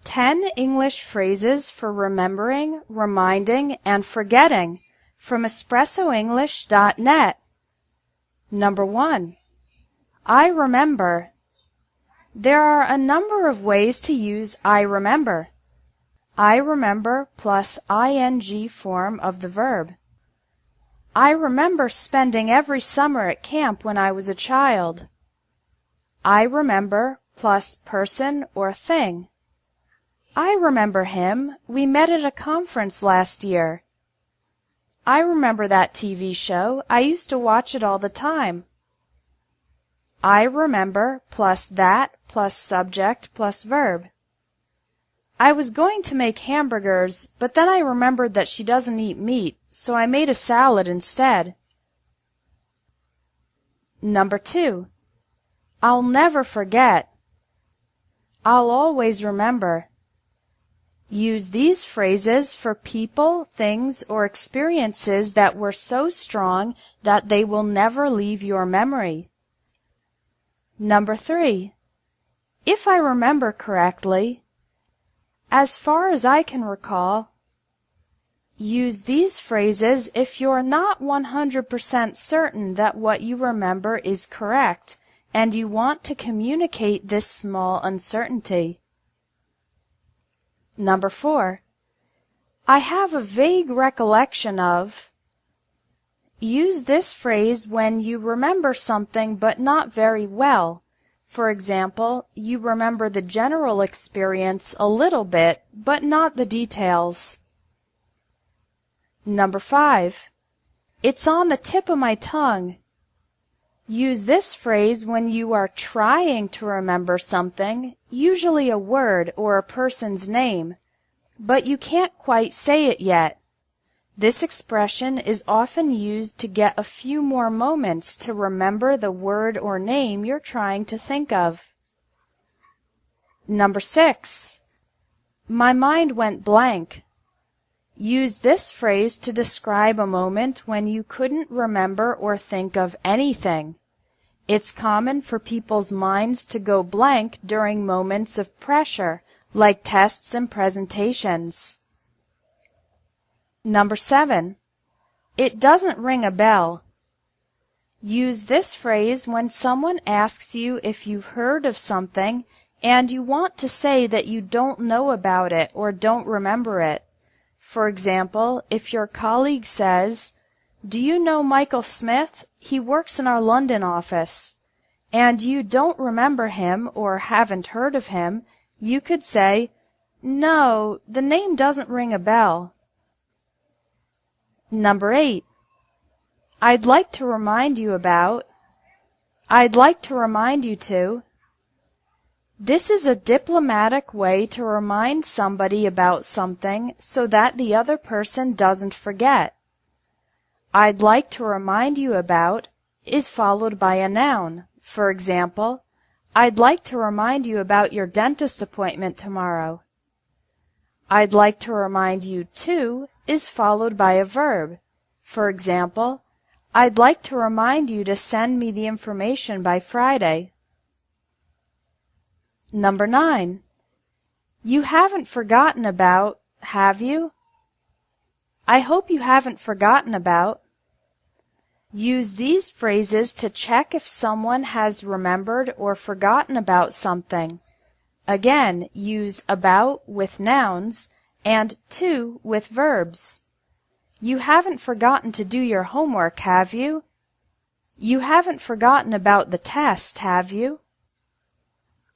10 English phrases for remembering, reminding, and forgetting from espressoenglish.net. Number 1. I remember. There are a number of ways to use I remember. I remember plus ing form of the verb. I remember spending every summer at camp when I was a child. I remember plus person or thing. I remember him. We met at a conference last year. I remember that TV show. I used to watch it all the time. I remember plus that plus subject plus verb. I was going to make hamburgers, but then I remembered that she doesn't eat meat, so I made a salad instead. Number 2. I'll never forget. I'll always remember. Use these phrases for people, things, or experiences that were so strong that they will never leave your memory. Number 3. If I remember correctly, as far as I can recall. Use these phrases if you're not 100% certain that what you remember is correct and you want to communicate this small uncertainty. Number 4. I have a vague recollection of. Use this phrase when you remember something but not very well. For example, you remember the general experience a little bit, but not the details. Number 5. It's on the tip of my tongue. Use this phrase when you are trying to remember something, usually a word or a person's name, but you can't quite say it yet. This expression is often used to get a few more moments to remember the word or name you're trying to think of. Number 6. My mind went blank. Use this phrase to describe a moment when you couldn't remember or think of anything. It's common for people's minds to go blank during moments of pressure, like tests and presentations. Number 7. It doesn't ring a bell. Use this phrase when someone asks you if you've heard of something and you want to say that you don't know about it or don't remember it. For example, if your colleague says, "Do you know Michael Smith? He works in our London office," and you don't remember him or haven't heard of him, you could say, "No, the name doesn't ring a bell." Number 8. I'd like to remind you about. I'd like to remind you to. This is a diplomatic way to remind somebody about something so that the other person doesn't forget. I'd like to remind you about is followed by a noun. For example, I'd like to remind you about your dentist appointment tomorrow. I'd like to remind you to is followed by a verb. For example, I'd like to remind you to send me the information by Friday. Number 9. You haven't forgotten about, have you? I hope you haven't forgotten about. Use these phrases to check if someone has remembered or forgotten about something. Again, use about with nouns and to with verbs. You haven't forgotten to do your homework, have you? You haven't forgotten about the test, have you?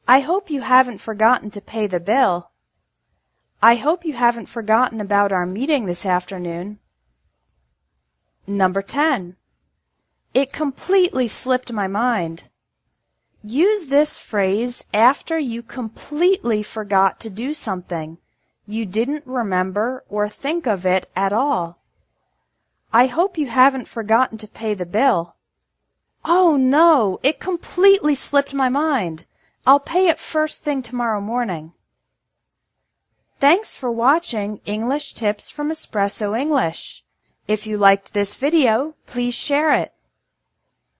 I hope you haven't forgotten to pay the bill. I hope you haven't forgotten about our meeting this afternoon. Number 10. It completely slipped my mind. Use this phrase after you completely forgot to do something. You didn't remember or think of it at all. I hope you haven't forgotten to pay the bill. Oh no, it completely slipped my mind. I'll pay it first thing tomorrow morning. Thanks for watching English Tips from Espresso English. If you liked this video, please share it.